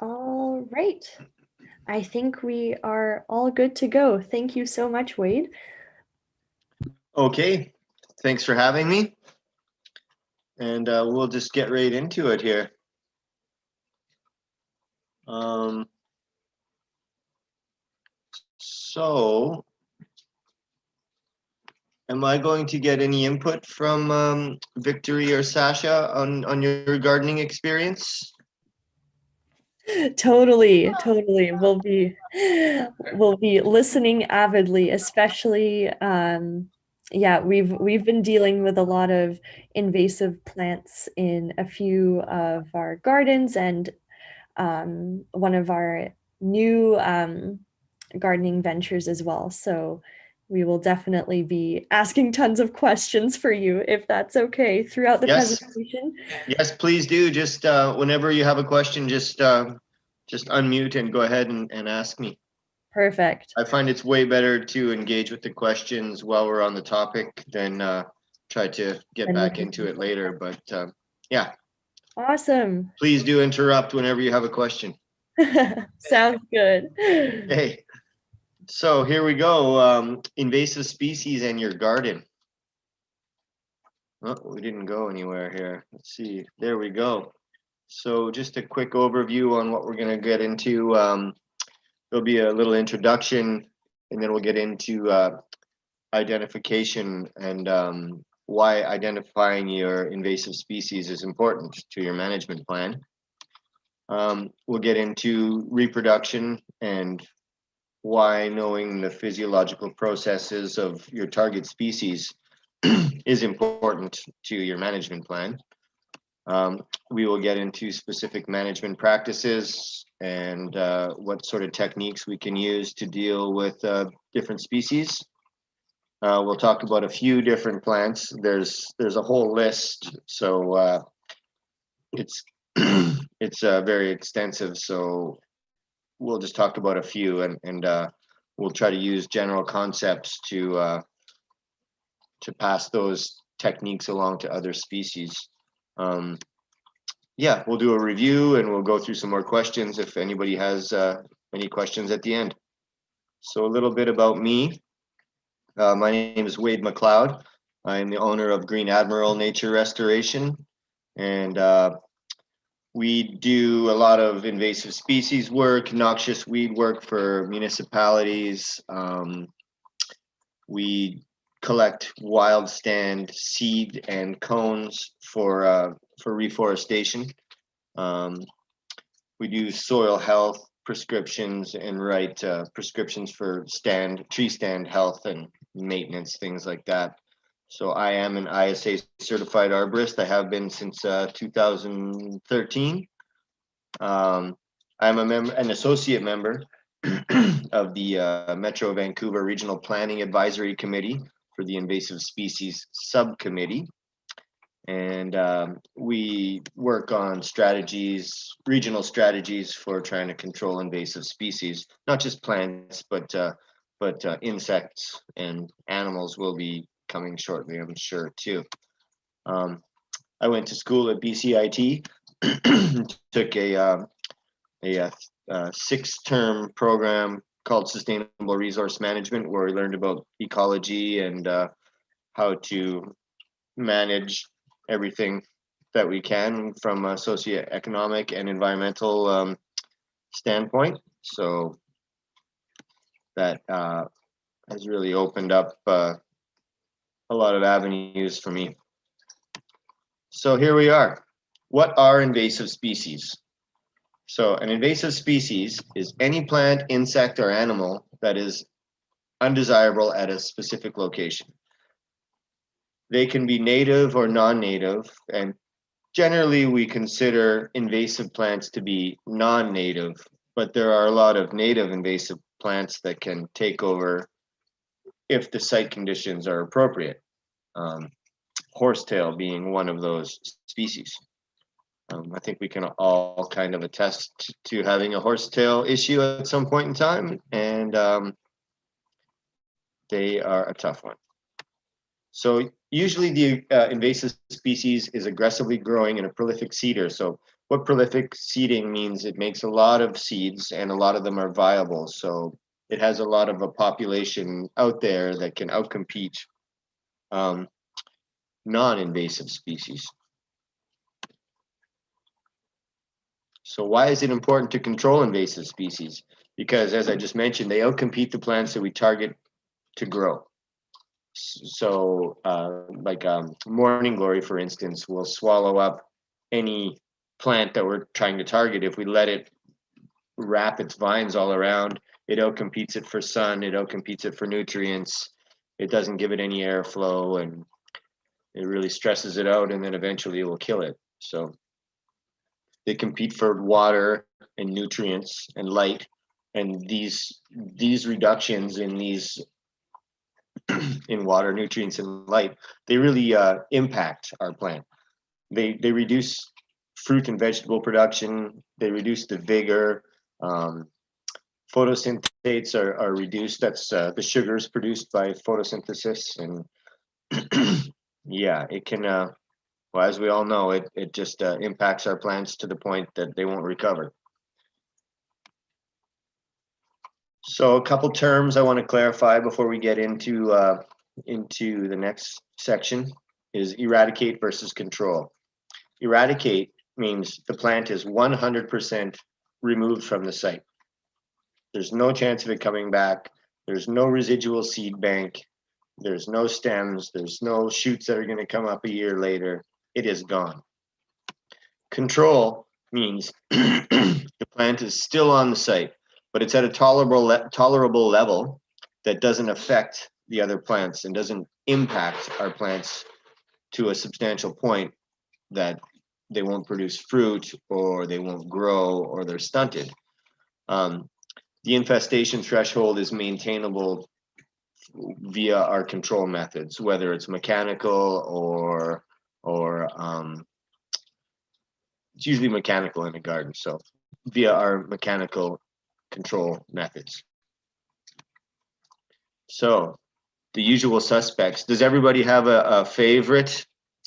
All right. I think we are all good to go. Thank you so much, Wade. Okay, thanks for having me. And we'll just get right into it here. So, am I going to get any input from Victory or Sasha on your gardening experience? Totally. We'll be listening avidly, especially yeah, we've been dealing with a lot of invasive plants in a few of our gardens, and one of our new gardening ventures as well. So we will definitely be asking tons of questions for you, if that's okay, throughout the presentation. Yes, please do. Just whenever you have a question, just unmute and go ahead and ask me. Perfect. I find it's way better to engage with the questions while we're on the topic than try to get back into it later. But yeah. Awesome. Please do interrupt whenever you have a question. Sounds good. Hey, so here we go. Invasive species in your garden. Oh, we didn't go anywhere here. Let's see. There we go. So just a quick overview on what we're going to get into. There'll be a little introduction, and then we'll get into identification and why identifying your invasive species is important to your management plan. We'll get into reproduction and why knowing the physiological processes of your target species is important to your management plan. We will get into specific management practices and what sort of techniques we can use to deal with different species. We'll talk about a few different plants. There's a whole list, so it's very extensive. So we'll just talk about a few, and we'll try to use general concepts to pass those techniques along to other species. Yeah, we'll do a review and we'll go through some more questions if anybody has any questions at the end. So a little bit about me. My name is Wade McLeod. I am the owner of Green Admiral Nature Restoration, and we do a lot of invasive species work, noxious weed work for municipalities. We collect wild stand seed and cones for reforestation. We do soil health prescriptions and write prescriptions for tree stand health and maintenance, things like that. So I am an ISA certified arborist. I have been since 2013. I'm an associate member of the Metro Vancouver Regional Planning Advisory Committee for the Invasive Species Subcommittee. And we work on regional strategies for trying to control invasive species, not just plants, but insects and animals will be coming shortly, I'm sure, too. I went to school at BCIT, took a 6-term program called Sustainable Resource Management, where we learned about ecology and how to manage everything that we can from a socioeconomic and environmental standpoint. So that has really opened up a lot of avenues for me. So here we are. What are invasive species? So an invasive species is any plant, insect, or animal that is undesirable at a specific location. They can be native or non-native, and generally we consider invasive plants to be non-native, but there are a lot of native invasive plants that can take over if the site conditions are appropriate. Horsetail being one of those species. I think we can all kind of attest to having a horsetail issue at some point in time, and they are a tough one. So usually the invasive species is aggressively growing in a prolific seeder. So what prolific seeding means, it makes a lot of seeds and a lot of them are viable. So it has a lot of a population out there that can outcompete non-invasive species. So why is it important to control invasive species? Because as I just mentioned, they outcompete the plants that we target to grow. So like morning glory, for instance, will swallow up any plant that we're trying to target. If we let it wrap its vines all around, it outcompetes it for sun, it outcompetes it for nutrients, it doesn't give it any airflow, and it really stresses it out, and then eventually it will kill it. So they compete for water and nutrients and light, and these reductions in these in water, nutrients, and light, they really impact our plant. They reduce fruit and vegetable production. They reduce the vigor. Photosynthetates are reduced. That's the sugars produced by photosynthesis, and yeah, it can. Well, as we all know, it just impacts our plants to the point that they won't recover. So a couple terms I want to clarify before we get into the next section is eradicate versus control. Eradicate means the plant is 100% removed from the site. There's no chance of it coming back. There's no residual seed bank. There's no stems. There's no shoots that are going to come up a year later. It is gone. Control means the plant is still on the site, but it's at a tolerable level that doesn't affect the other plants and doesn't impact our plants to a substantial point that they won't produce fruit or they won't grow or they're stunted. The infestation threshold is maintainable via our control methods, whether it's mechanical or it's usually mechanical in a garden, so via our mechanical control methods. So the usual suspects. Does everybody have a favorite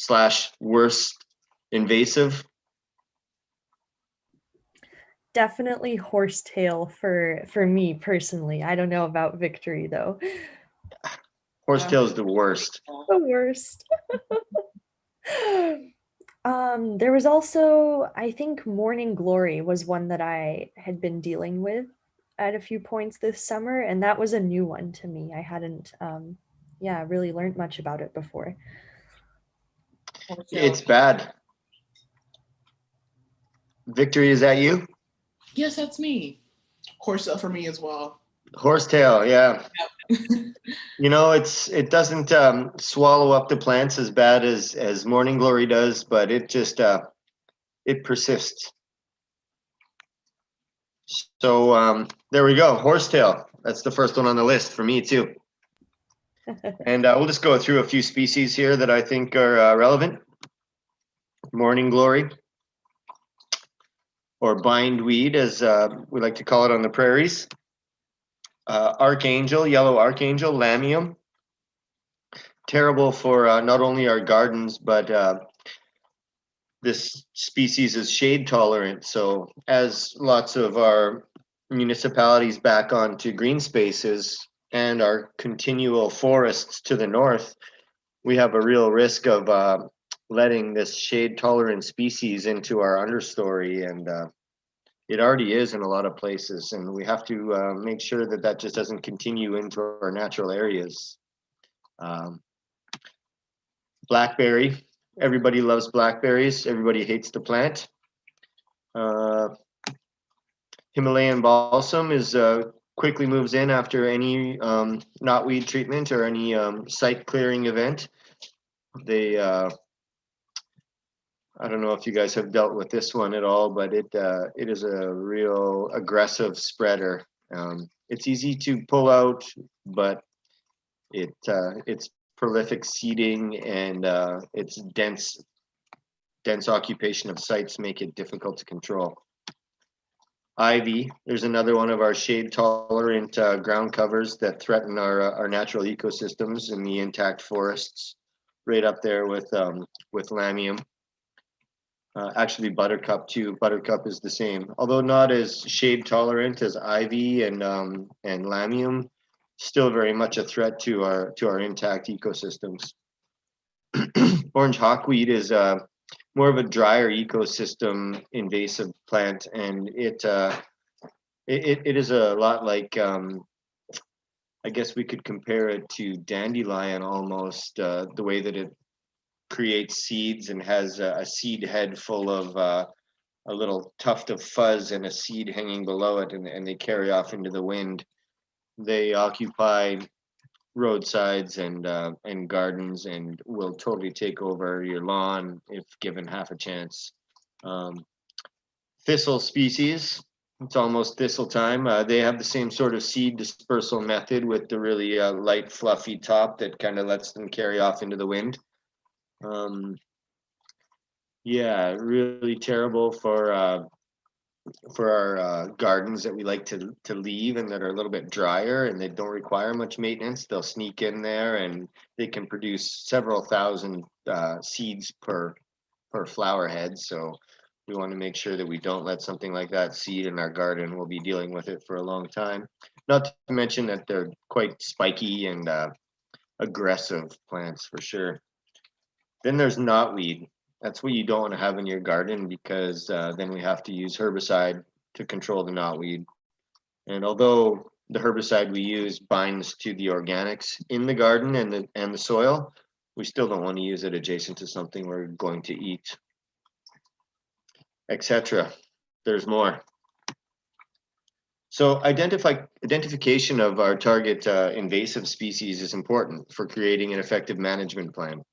/ worst invasive? Definitely horsetail for me personally. I don't know about Victory though. Horsetail is the worst. The worst. There was also, I think Morning Glory was one that I had been dealing with at a few points this summer, and that was a new one to me. I hadn't really learned much about it before. It's bad. Victory, is that you? Yes, that's me. Horsetail for me as well. Horsetail, yeah. You know, it doesn't swallow up the plants as bad as Morning Glory does, but it just it persists. So there we go, horsetail. That's the first one on the list for me too. And we'll just go through a few species here that I think are relevant. Morning Glory, or bindweed, as we like to call it on the prairies. Archangel, yellow archangel, lamium. Terrible for not only our gardens, but this species is shade tolerant. So as lots of our municipalities back onto green spaces and our continual forests to the north, we have a real risk of letting this shade tolerant species into our understory, and it already is in a lot of places, and we have to make sure that that just doesn't continue into our natural areas. Blackberry, everybody loves blackberries, everybody hates the plant. Himalayan balsam is quickly moves in after any knotweed treatment or any site clearing event. They I don't know if you guys have dealt with this one at all, but it is a real aggressive spreader. It's easy to pull out, but it's prolific seeding and its dense occupation of sites make it difficult to control. Ivy, there's another one of our shade-tolerant ground covers that threaten our natural ecosystems in the intact forests, right up there with lamium. Actually, buttercup too. Buttercup is the same, although not as shade-tolerant as ivy and lamium. Still very much a threat to our intact ecosystems. Orange hawkweed is more of a drier ecosystem invasive plant, and it is a lot like I guess we could compare it to dandelion almost, the way that it creates seeds and has a seed head full of a little tuft of fuzz and a seed hanging below it, and they carry off into the wind. They occupy roadsides and gardens and will totally take over your lawn if given half a chance. Thistle species, it's almost thistle time. They have the same sort of seed dispersal method with the really light, fluffy top that kind of lets them carry off into the wind. Yeah, really terrible for our gardens that we like to leave and that are a little bit drier and they don't require much maintenance. They'll sneak in there and they can produce several thousand seeds per flower head. So we want to make sure that we don't let something like that seed in our garden. We'll be dealing with it for a long time. Not to mention that they're quite spiky and aggressive plants for sure. Then there's knotweed. That's what you don't want to have in your garden because then we have to use herbicide to control the knotweed. And although the herbicide we use binds to the organics in the garden and the soil, we still don't want to use it adjacent to something we're going to eat, etc. There's more. So identification of our target invasive species is important for creating an effective management plan.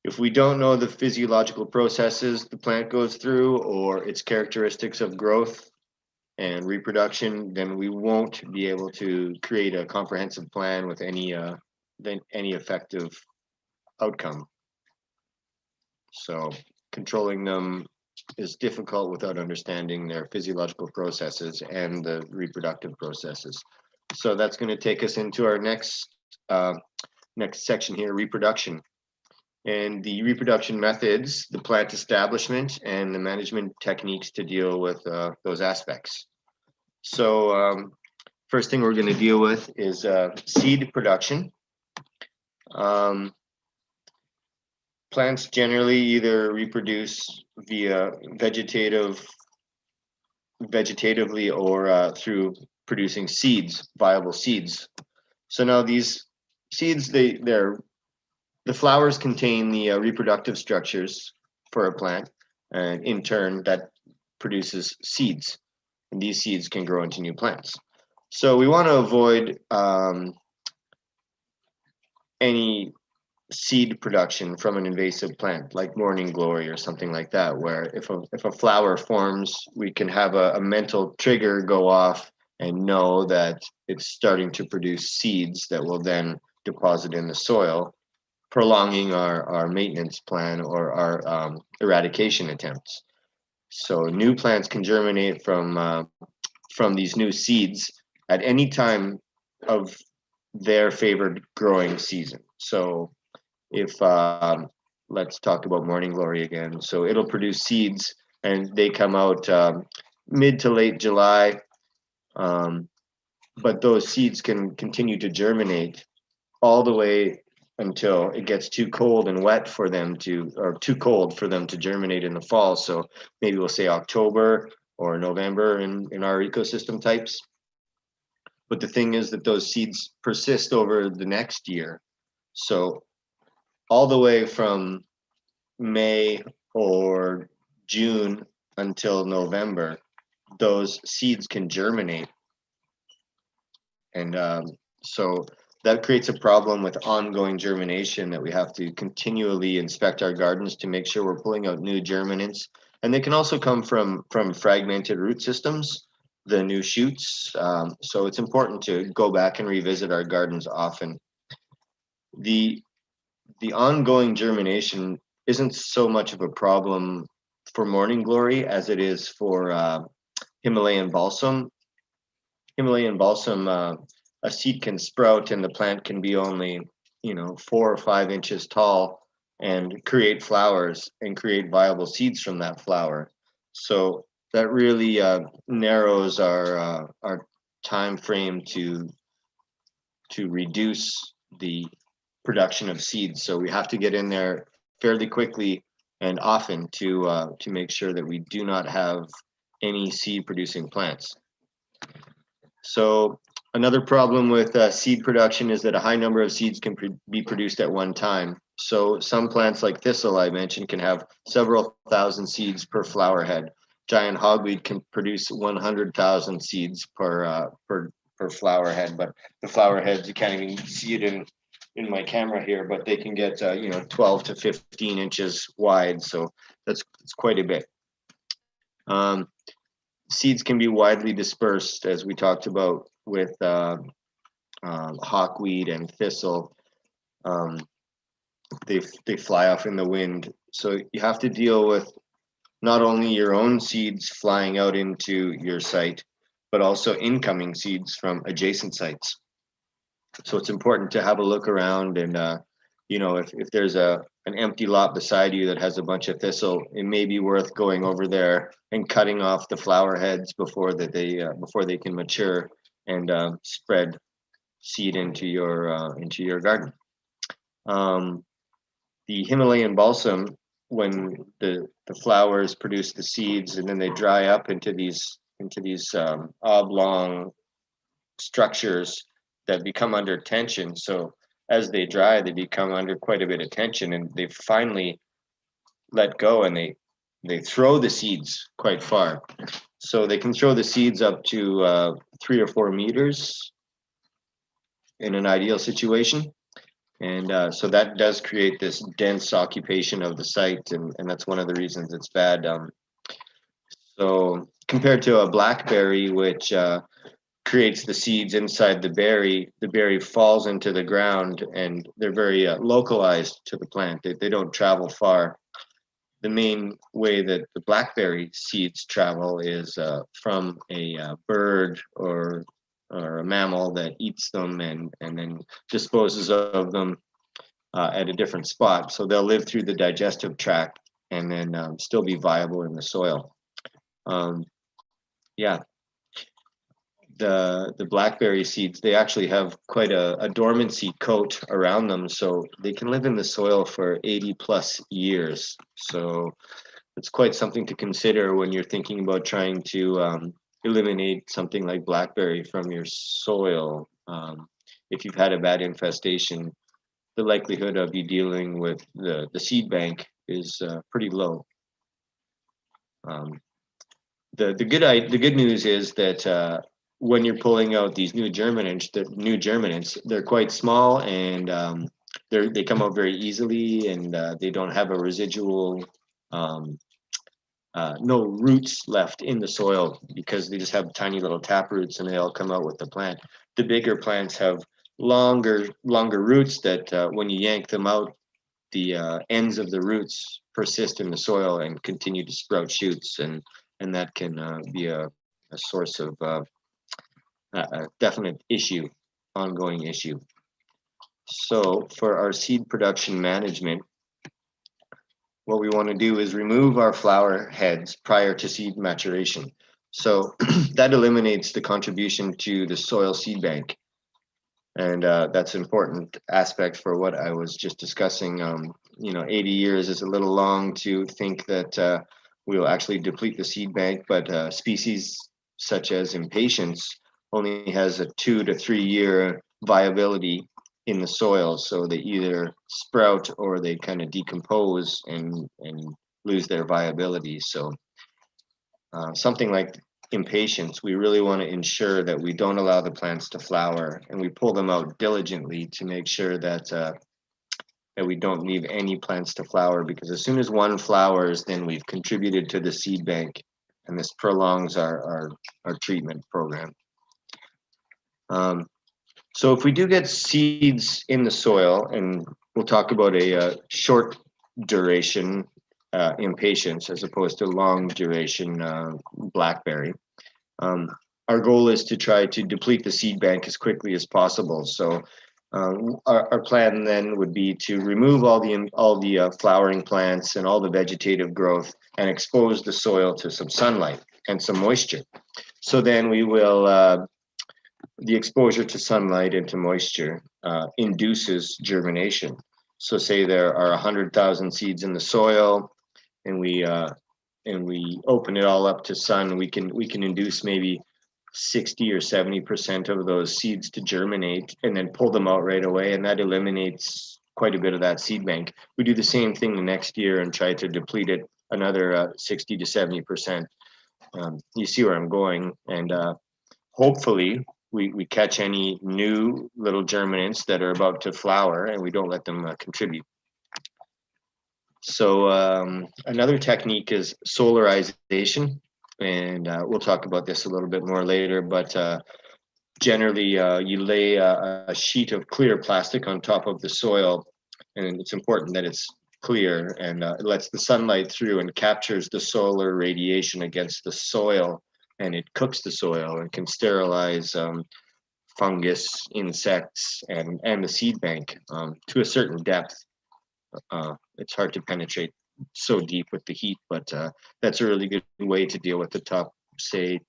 If we don't know the physiological processes the plant goes through or its characteristics of growth and reproduction, then we won't be able to create a comprehensive plan with any effective outcome. So controlling them is difficult without understanding their physiological processes and the reproductive processes. So that's going to take us into our next section here, reproduction. And the reproduction methods, the plant establishment, and the management techniques to deal with those aspects. So first thing we're going to deal with is seed production. Plants generally either reproduce via vegetatively or through producing seeds, viable seeds. So now these seeds, the flowers contain the reproductive structures for a plant, and in turn that produces seeds, and these seeds can grow into new plants. So we want to avoid any seed production from an invasive plant like morning glory or something like that, where if a flower forms, we can have a mental trigger go off and know that it's starting to produce seeds that will then deposit in the soil, prolonging our maintenance plan or our eradication attempts. So new plants can germinate from these new seeds at any time of their favored growing season. So if let's talk about morning glory again. So it'll produce seeds and they come out mid to late July, but those seeds can continue to germinate all the way until it gets too cold and wet for them to, or too cold for them to germinate in the fall. So maybe we'll say October or November in our ecosystem types. But the thing is that those seeds persist over the next year. So all the way from May or June until November, those seeds can germinate. And so that creates a problem with ongoing germination that we have to continually inspect our gardens to make sure we're pulling out new germinants. And they can also come from fragmented root systems, the new shoots. So it's important to go back and revisit our gardens often. The ongoing germination isn't so much of a problem for morning glory as it is for Himalayan balsam. Himalayan balsam, a seed can sprout and the plant can be only, 4 or 5 inches tall and create flowers and create viable seeds from that flower. So that really narrows our time frame to reduce the production of seeds. So we have to get in there fairly quickly and often to make sure that we do not have any seed producing plants. So another problem with seed production is that a high number of seeds can be produced at one time. So some plants like thistle I mentioned can have several thousand seeds per flower head. Giant hogweed can produce 100,000 seeds per flower head, but the flower heads, you can't even see it in my camera here, but they can get 12 to 15 inches wide, so it's quite a bit. Seeds can be widely dispersed, as we talked about with hawkweed and thistle. They fly off in the wind, so you have to deal with not only your own seeds flying out into your site, but also incoming seeds from adjacent sites. So it's important to have a look around, and if there's an empty lot beside you that has a bunch of thistle, it may be worth going over there and cutting off the flower heads before they can mature and spread seed into your garden. The Himalayan balsam, when the flowers produce the seeds and then they dry up into these oblong structures that become under tension. So as they dry, they become under quite a bit of tension, and they finally let go, and they throw the seeds quite far. So they can throw the seeds up to 3 or 4 meters in an ideal situation. And so that does create this dense occupation of the site, and that's one of the reasons it's bad. So compared to a blackberry, which creates the seeds inside the berry falls into the ground, and they're very localized to the plant. They don't travel far. The main way that the blackberry seeds travel is from a bird or a mammal that eats them and then disposes of them at a different spot. So they'll live through the digestive tract and then still be viable in the soil. The blackberry seeds, they actually have quite a dormancy coat around them, so they can live in the soil for 80 plus years. So it's quite something to consider when you're thinking about trying to eliminate something like blackberry from your soil. If you've had a bad infestation, the likelihood of you dealing with the seed bank is pretty low. The good news is that when you're pulling out these new germinants, they're quite small, and they come out very easily, and they don't have a residual, no roots left in the soil, because they just have tiny little tap roots, and they all come out with the plant. The bigger plants have longer roots that when you yank them out, the ends of the roots persist in the soil and continue to sprout shoots, and that can be a source of a definite issue, ongoing issue. So for our seed production management, what we want to do is remove our flower heads prior to seed maturation. So that eliminates the contribution to the soil seed bank. And that's an important aspect for what I was just discussing. 80 years is a little long to think that we will actually deplete the seed bank, but species such as impatiens only has a 2 to 3 year viability in the soil. So they either sprout or they kind of decompose and lose their viability. So something like impatiens, we really want to ensure that we don't allow the plants to flower, and we pull them out diligently to make sure that that we don't leave any plants to flower, because as soon as one flowers, then we've contributed to the seed bank, and this prolongs our treatment program. So if we do get seeds in the soil, and we'll talk about a short duration impatiens as opposed to long duration blackberry. Our goal is to try to deplete the seed bank as quickly as possible. So our plan then would be to remove all the flowering plants and all the vegetative growth and expose the soil to some sunlight and some moisture. So then we will, the exposure to sunlight and to moisture induces germination. So say there are 100,000 seeds in the soil, and we open it all up to sun. We can induce maybe 60 or 70% of those seeds to germinate and then pull them out right away, and that eliminates quite a bit of that seed bank. We do the same thing the next year and try to deplete it another 60 to 70%. You see where I'm going, and hopefully we catch any new little germinants that are about to flower and we don't let them contribute. So another technique is solarization, and we'll talk about this a little bit more later, but generally you lay a sheet of clear plastic on top of the soil, and it's important that it's clear, and it lets the sunlight through and captures the solar radiation against the soil, and it cooks the soil and can sterilize fungus, insects, and the seed bank to a certain depth. It's hard to penetrate so deep with the heat, but that's a really good way to deal with the top, say,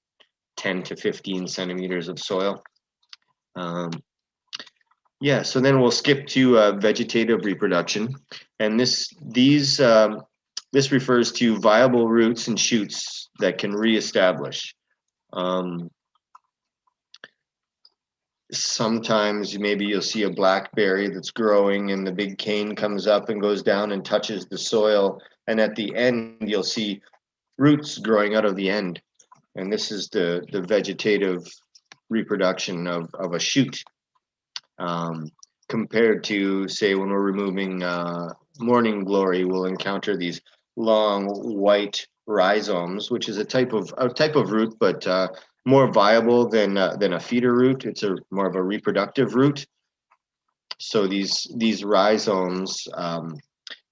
10 to 15 centimeters of soil. Yeah, so then we'll skip to vegetative reproduction, and this refers to viable roots and shoots that can reestablish. Sometimes maybe you'll see a blackberry that's growing and the big cane comes up and goes down and touches the soil, and at the end you'll see roots growing out of the end, and this is the vegetative reproduction of a shoot. Compared to, say, when we're removing morning glory, we'll encounter these long white rhizomes, which is a type of root, but more viable than a feeder root. It's more of a reproductive root. So these rhizomes,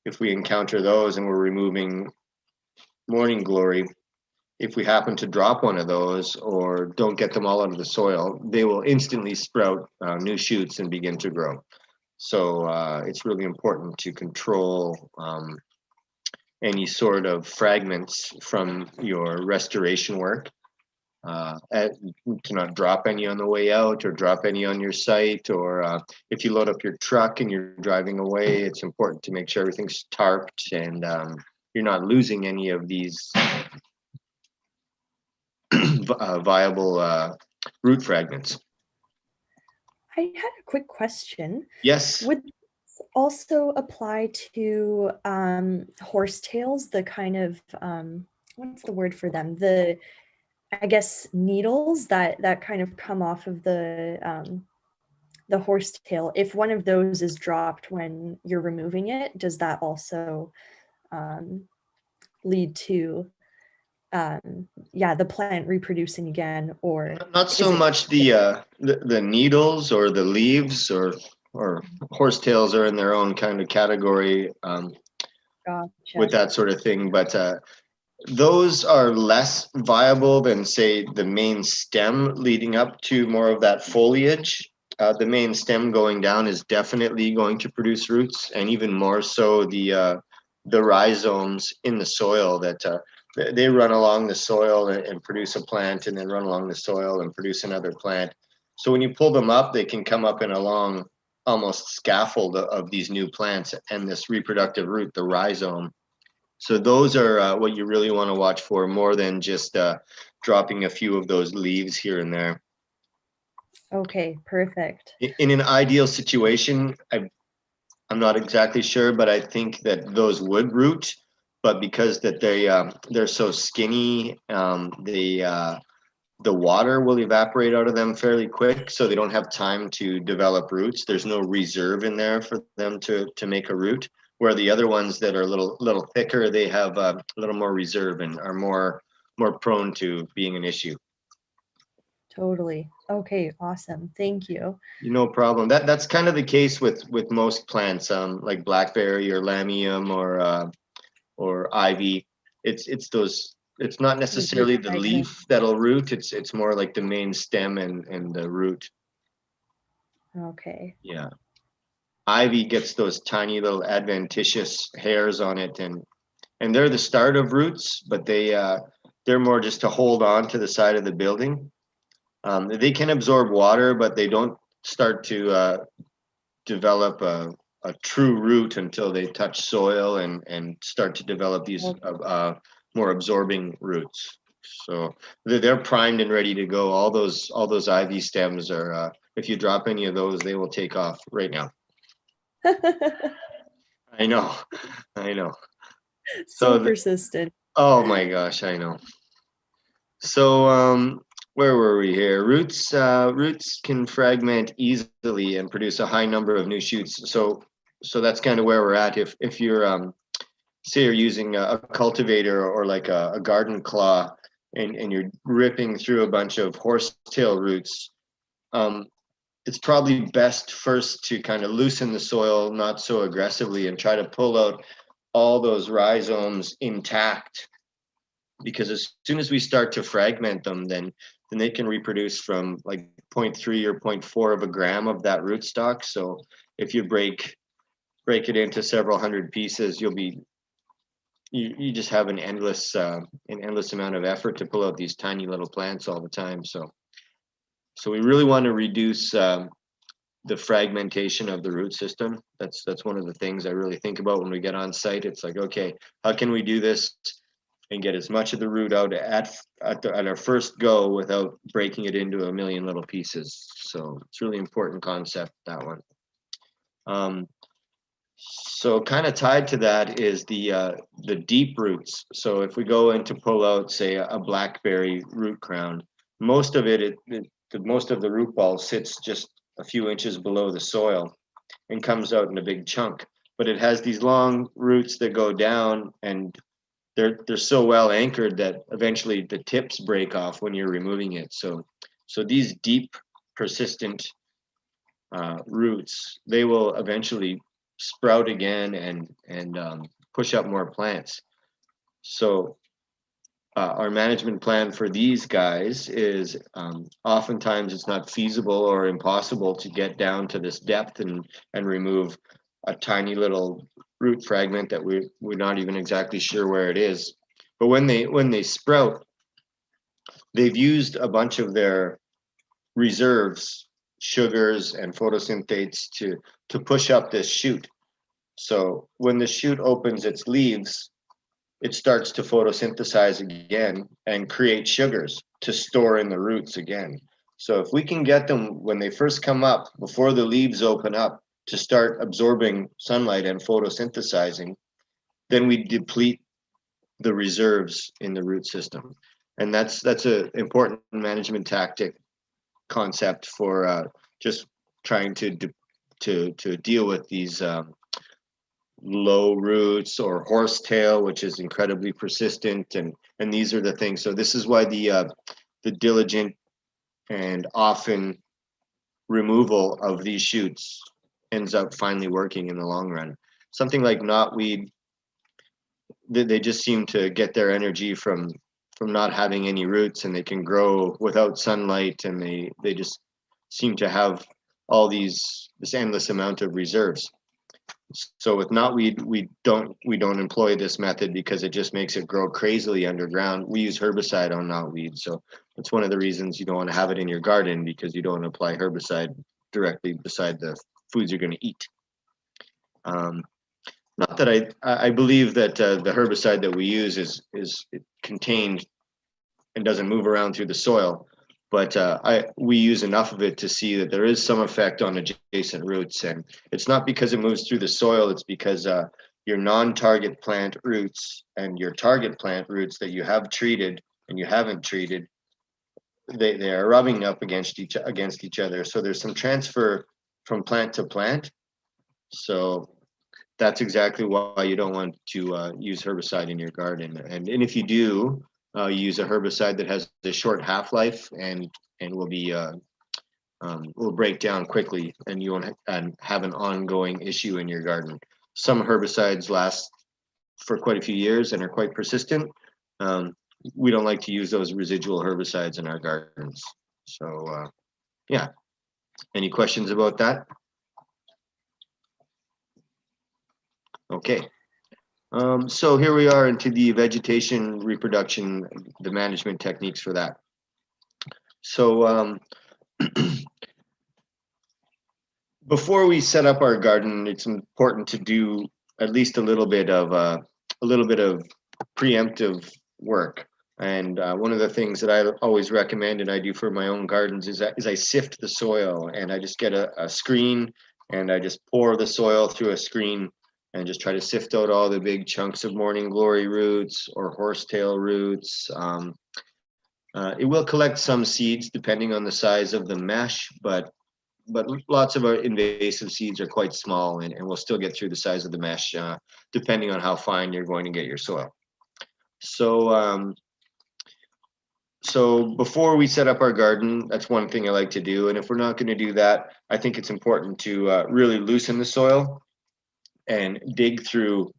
if we encounter those and we're removing morning glory, if we happen to drop one of those or don't get them all out of the soil, they will instantly sprout new shoots and begin to grow. So it's really important to control any sort of fragments from your restoration work, to not drop any on the way out or drop any on your site, or if you load up your truck and you're driving away, it's important to make sure everything's tarped and you're not losing any of these viable root fragments. I had a quick question. Yes. Would this also apply to horsetails, the kind of, what's the word for them? The, I guess, needles that kind of come off of the horsetail. If one of those is dropped when you're removing it, does that also lead to the plant reproducing again? Or not so much the needles or the leaves, or horsetails are in their own kind of category with that sort of thing, but those are less viable than, say, the main stem leading up to more of that foliage. The main stem going down is definitely going to produce roots, and even more so the rhizomes in the soil that they run along the soil and produce a plant, and then run along the soil and produce another plant. So when you pull them up, they can come up in a long, almost scaffold of these new plants and this reproductive root, the rhizome. So those are what you really want to watch for, more than just dropping a few of those leaves here and there. Okay, perfect. In an ideal situation, I'm not exactly sure, but I think that those would root. But because that they're so skinny, the water will evaporate out of them fairly quick, so they don't have time to develop roots. There's no reserve in there for them to make a root. Where the other ones that are a little thicker, they have a little more reserve and are more prone to being an issue. Totally. Okay, awesome. Thank you. No problem. That's kind of the case with most plants, like blackberry or lamium or ivy. It's those. It's not necessarily the leaf that'll root. It's more like the main stem and the root. Okay. Yeah. Ivy gets those tiny little adventitious hairs on it, and they're the start of roots, but they're more just to hold on to the side of the building. They can absorb water, but they don't start to develop a true root until they touch soil and start to develop these more absorbing roots. So they're primed and ready to go. All those ivy stems are. If you drop any of those, they will take off right now. I know. So persistent. Oh my gosh, I know. So where were we here? Roots can fragment easily and produce a high number of new shoots. So that's kind of where we're at. If you're say you're using a cultivator or like a garden claw and you're ripping through a bunch of horsetail roots, it's probably best first to kind of loosen the soil not so aggressively and try to pull out all those rhizomes intact, because as soon as we start to fragment them, then they can reproduce from like 0.3 or 0.4 of a gram of that rootstock. So if you break it into several hundred pieces, you just have an endless amount of effort to pull out these tiny little plants all the time. So we really want to reduce the fragmentation of the root system. That's one of the things I really think about when we get on site. It's like, okay, how can we do this and get as much of the root out at our first go without breaking it into a million little pieces? So it's a really important concept, that one. So kind of tied to that is the deep roots. So if we go in to pull out, say, a blackberry root crown, most of most of the root ball sits just a few inches below the soil and comes out in a big chunk. But it has these long roots that go down, and they're so well anchored that eventually the tips break off when you're removing it. So these deep, persistent roots, they will eventually sprout again and push up more plants. So our management plan for these guys is oftentimes it's not feasible or impossible to get down to this depth and remove a tiny little root fragment that we're not even exactly sure where it is. But when they sprout, they've used a bunch of their reserves, sugars and photosynthates to push up this shoot. So when the shoot opens its leaves, it starts to photosynthesize again and create sugars to store in the roots again. So if we can get them when they first come up, before the leaves open up, to start absorbing sunlight and photosynthesizing, then we deplete the reserves in the root system. And that's an important management tactic concept for just trying to deal with these low roots or horsetail, which is incredibly persistent, and these are the things. So this is why the diligent and often removal of these shoots ends up finally working in the long run. Something like knotweed, they just seem to get their energy from not having any roots, and they can grow without sunlight, and they just seem to have all this endless amount of reserves. So with knotweed, we don't employ this method because it just makes it grow crazily underground. We use herbicide on knotweed, so that's one of the reasons you don't want to have it in your garden, because you don't apply herbicide directly beside the foods you're going to eat. Not that I believe that the herbicide that we use is contained and doesn't move around through the soil, but we use enough of it to see that there is some effect on adjacent roots. And it's not because it moves through the soil, it's because your non-target plant roots and your target plant roots that you have treated and you haven't treated, they are rubbing up against each other. So there's some transfer from plant to plant. So that's exactly why you don't want to use herbicide in your garden. And if you do, use a herbicide that has a short half-life and will break down quickly, and you won't have an ongoing issue in your garden. Some herbicides last for quite a few years and are quite persistent, we don't like to use those residual herbicides in our gardens. So yeah, any questions about that? Okay. So here we are into the vegetation reproduction, the management techniques for that. So before we set up our garden, it's important to do at least a little bit of preemptive work. And one of the things that I always recommend, and I do for my own gardens, is I sift the soil, and I just get a screen, and I just pour the soil through a screen, and just try to sift out all the big chunks of morning glory roots or horsetail roots. It will collect some seeds depending on the size of the mesh, but lots of our invasive seeds are quite small, and we'll still get through the size of the mesh, depending on how fine you're going to get your soil. So so before we set up our garden, that's one thing I like to do. And if we're not going to do that, I think it's important to really loosen the soil and dig through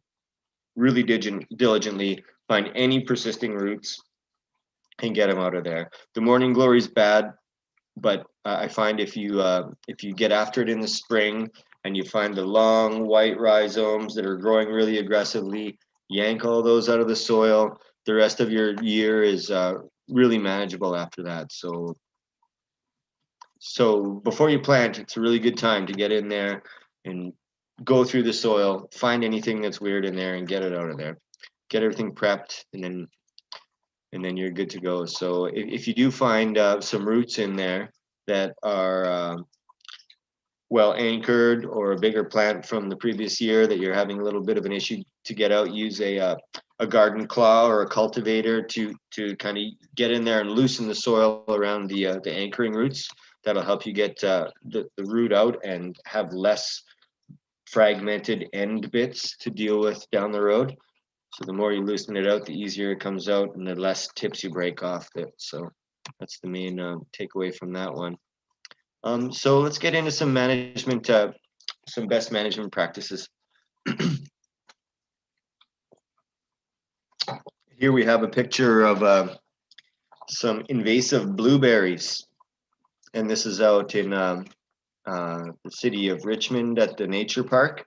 really diligently, find any persisting roots and get them out of there. The morning glory is bad, but I find if you get after it in the spring and you find the long white rhizomes that are growing really aggressively, yank all those out of the soil. The rest of your year is really manageable after that. So before you plant, it's a really good time to get in there and go through the soil, find anything that's weird in there and get it out of there. Get everything prepped, and then you're good to go. So if you do find some roots in there that are well anchored, or a bigger plant from the previous year that you're having a little bit of an issue to get out, use a garden claw or a cultivator to kind of get in there and loosen the soil around the anchoring roots. That'll help you get the root out and have less fragmented end bits to deal with down the road. So the more you loosen it out, the easier it comes out, and the less tips you break off it. So that's the main takeaway from that one. So let's get into some management, some best management practices. Here we have a picture of some invasive blueberries, and this is out in the city of Richmond at the nature park.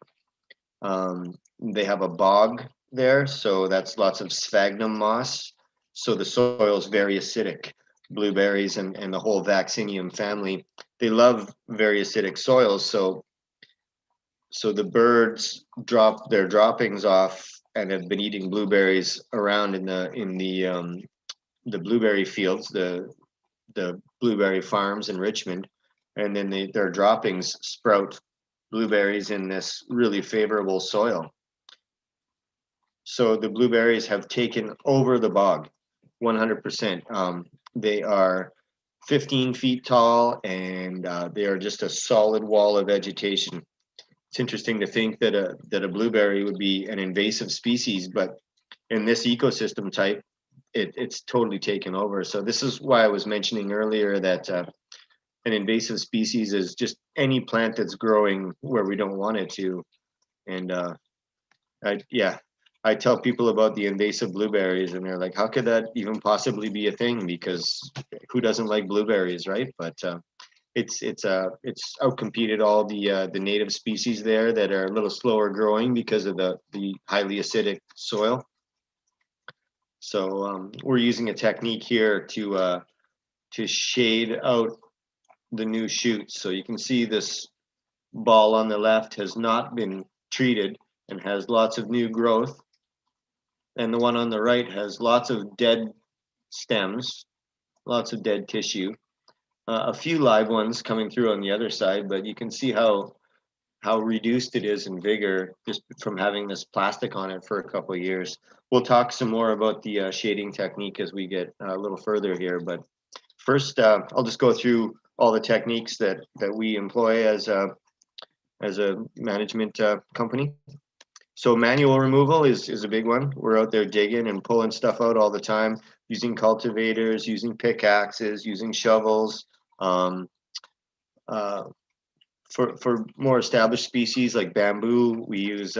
They have a bog there, so that's lots of sphagnum moss. So the soil is very acidic. Blueberries and the whole Vaccinium family, they love very acidic soils. So the birds drop their droppings off and have been eating blueberries around in the blueberry fields, the blueberry farms in Richmond, and then their droppings sprout blueberries in this really favorable soil. So the blueberries have taken over the bog 100%. They are 15 feet tall, and they are just a solid wall of vegetation. It's interesting to think that a blueberry would be an invasive species, but in this ecosystem type, it's totally taken over. So this is why I was mentioning earlier that an invasive species is just any plant that's growing where we don't want it to. And I tell people about the invasive blueberries, and they're like, how could that even possibly be a thing? Because who doesn't like blueberries, right? But it's outcompeted all the native species there that are a little slower growing because of the highly acidic soil. So we're using a technique here to shade out the new shoots. So you can see this ball on the left has not been treated and has lots of new growth. And the one on the right has lots of dead stems, lots of dead tissue, a few live ones coming through on the other side, but you can see how reduced it is in vigor just from having this plastic on it for a couple of years. We'll talk some more about the shading technique as we get a little further here, but first I'll just go through all the techniques that we employ as a management company. So manual removal is a big one. We're out there digging and pulling stuff out all the time, using cultivators, using pickaxes, using shovels. For more established species like bamboo, we use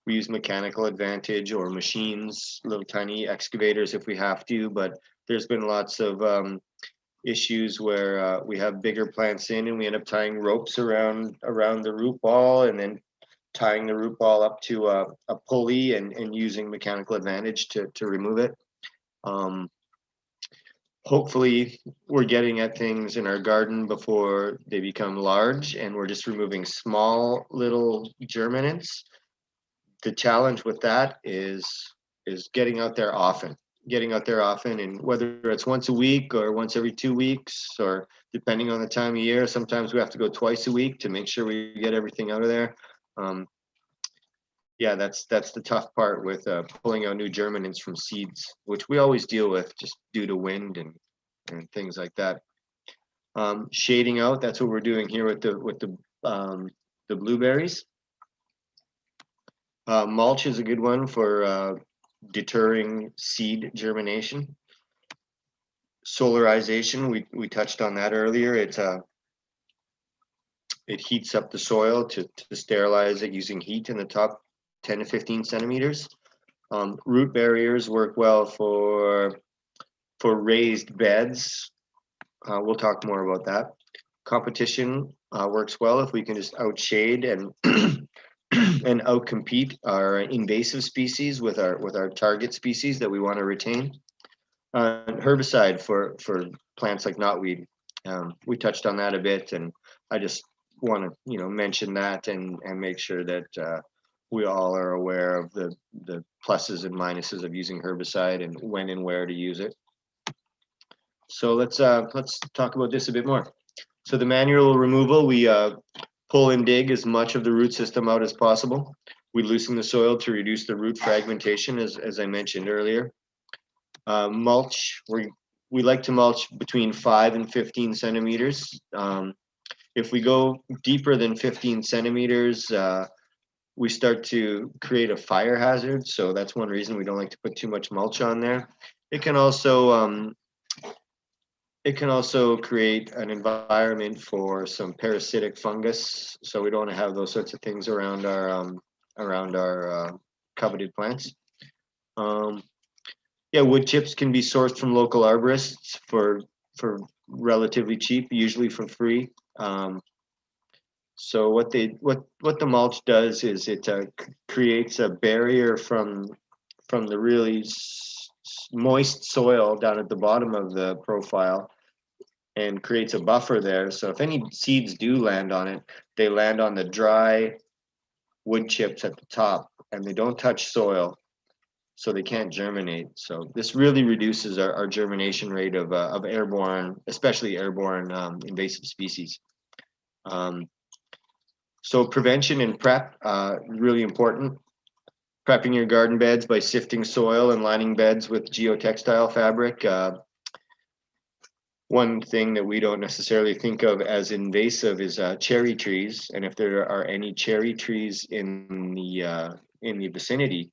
We use mechanical advantage or machines, little tiny excavators if we have to, but there's been lots of issues where we have bigger plants in and we end up tying ropes around the root ball and then tying the root ball up to a pulley and using mechanical advantage to remove it. Hopefully we're getting at things in our garden before they become large and we're just removing small little germinants. The challenge with that is getting out there often, and whether it's once a week or once every 2 weeks, or depending on the time of year, sometimes we have to go twice a week to make sure we get everything out of there. Yeah, that's the tough part with pulling out new germinants from seeds, which we always deal with just due to wind and things like that. Shading out, that's what we're doing here with the blueberries. Mulch is a good one for deterring seed germination. Solarization, we touched on that earlier. It heats up the soil to sterilize it using heat in the top 10 to 15 centimeters. Root barriers work well for raised beds. We'll talk more about that. Competition works well if we can just outshade and and outcompete our invasive species with our target species that we want to retain. Herbicide for plants like knotweed. We touched on that a bit, and I just want to mention that and make sure that we all are aware of the pluses and minuses of using herbicide and when and where to use it. So let's talk about this a bit more. So the manual removal, we pull and dig as much of the root system out as possible. We loosen the soil to reduce the root fragmentation, as I mentioned earlier. Mulch, we like to mulch between 5 and 15 centimeters. If we go deeper than 15 centimeters, we start to create a fire hazard. So that's one reason we don't like to put too much mulch on there. It can also create an environment for some parasitic fungus. So we don't want to have those sorts of things around our coveted plants. Yeah, wood chips can be sourced from local arborists for relatively cheap, usually for free. So what the mulch does is it creates a barrier from the really moist soil down at the bottom of the profile and creates a buffer there. So if any seeds do land on it, they land on the dry wood chips at the top and they don't touch soil, so they can't germinate. So this really reduces our germination rate of airborne, especially airborne invasive species. So prevention and prep, really important. Prepping your garden beds by sifting soil and lining beds with geotextile fabric. One thing that we don't necessarily think of as invasive is cherry trees. And if there are any cherry trees in the vicinity,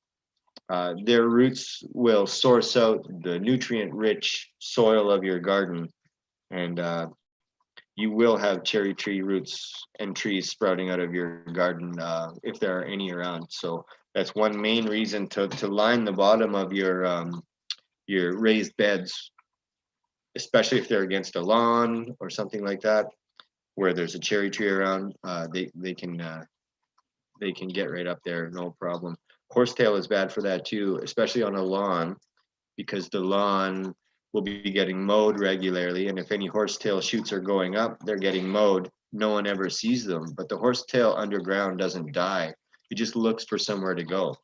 their roots will source out the nutrient-rich soil of your garden, and you will have cherry tree roots and trees sprouting out of your garden if there are any around. So that's one main reason to line the bottom of your raised beds, especially if they're against a lawn or something like that, where there's a cherry tree around. They can get right up there, no problem. Horsetail is bad for that too, especially on a lawn, because the lawn will be getting mowed regularly, and if any horsetail shoots are going up, they're getting mowed. No one ever sees them, but the horsetail underground doesn't die. It just looks for somewhere to go.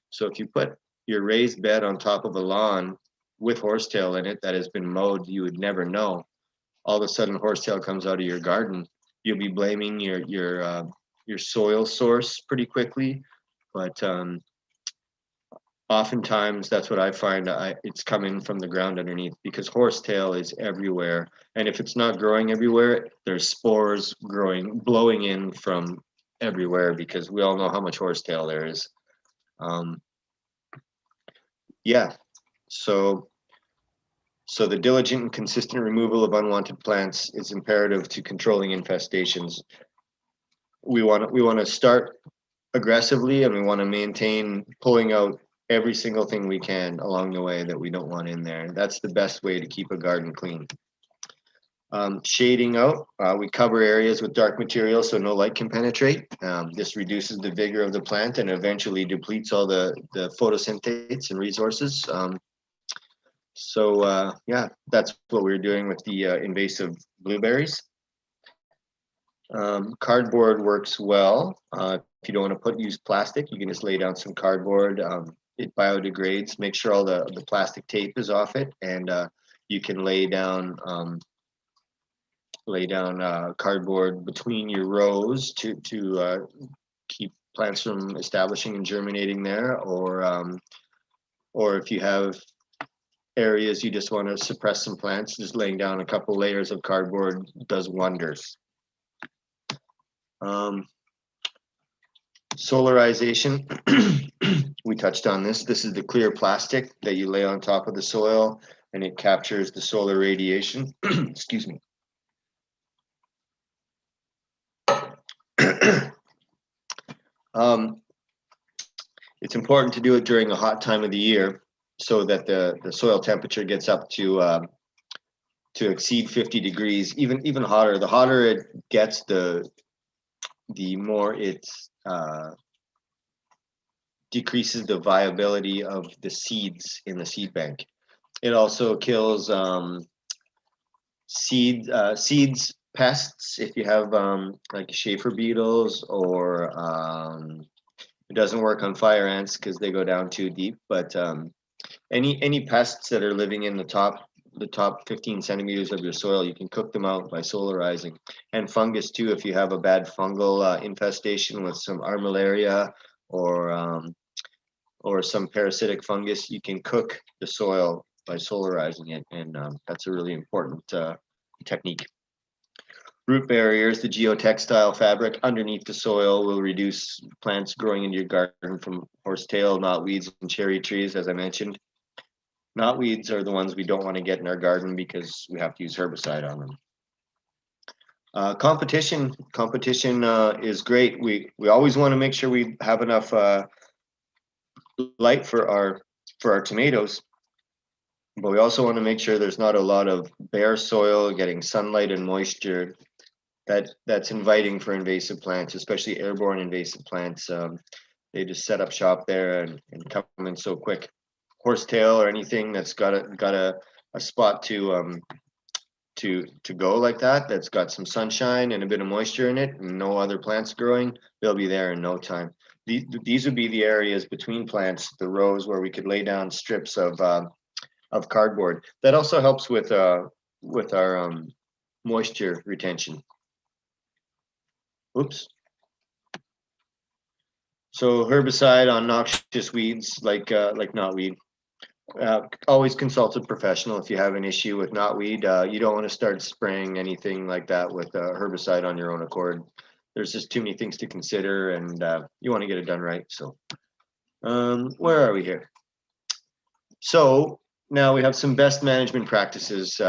So if you put your raised bed on top of a lawn with horsetail in it that has been mowed, you would never know. All of a sudden, horsetail comes out of your garden. You'll be blaming your soil source pretty quickly, but oftentimes that's what I find. It's coming from the ground underneath, because horsetail is everywhere, and if it's not growing everywhere, there's spores blowing in from everywhere, because we all know how much horsetail there is. Yeah, so the diligent and consistent removal of unwanted plants is imperative to controlling infestations. We want to start aggressively, and we want to maintain pulling out every single thing we can along the way that we don't want in there. That's the best way to keep a garden clean. Shading out, we cover areas with dark material so no light can penetrate. This reduces the vigor of the plant and eventually depletes all the photosynthates and resources. Yeah, that's what we're doing with the invasive blueberries. Cardboard works well. If you don't want to use plastic, you can just lay down some cardboard. It biodegrades. Make sure all the plastic tape is off it, and you can lay down cardboard between your rows to keep plants from establishing and germinating there, or if you have areas you just want to suppress some plants, just laying down a couple layers of cardboard does wonders. Solarization, we touched on this. This is the clear plastic that you lay on top of the soil, and it captures the solar radiation. Excuse me. It's important to do it during a hot time of the year so that the soil temperature gets up to exceed 50 degrees, even hotter. The hotter it gets, the more it decreases the viability of the seeds in the seed bank. It also kills seeds pests. If you have like Schaefer beetles, or it doesn't work on fire ants because they go down too deep, but any pests that are living in the top 15 centimeters of your soil, you can cook them out by solarizing. And fungus too, if you have a bad fungal infestation with some armillaria or some parasitic fungus, you can cook the soil by solarizing it, and that's a really important technique. Root barriers, the geotextile fabric underneath the soil will reduce plants growing into your garden from horsetail, knotweeds, and cherry trees, as I mentioned. Knotweeds are the ones we don't want to get in our garden because we have to use herbicide on them. Competition is great. We always want to make sure we have enough light for our tomatoes, but we also want to make sure there's not a lot of bare soil getting sunlight and moisture. That's inviting for invasive plants, especially airborne invasive plants. They just set up shop there and come in so quick. Horsetail or anything that's got a spot to go like that's got some sunshine and a bit of moisture in it, and no other plants growing, they'll be there in no time. These would be the areas between plants, the rows where we could lay down strips of cardboard. That also helps with our moisture retention. Oops. So herbicide on noxious weeds like knotweed. Always consult a professional if you have an issue with knotweed. You don't want to start spraying anything like that with herbicide on your own accord. There's just too many things to consider, and you want to get it done right. So where are we here? So now we have some best management practices.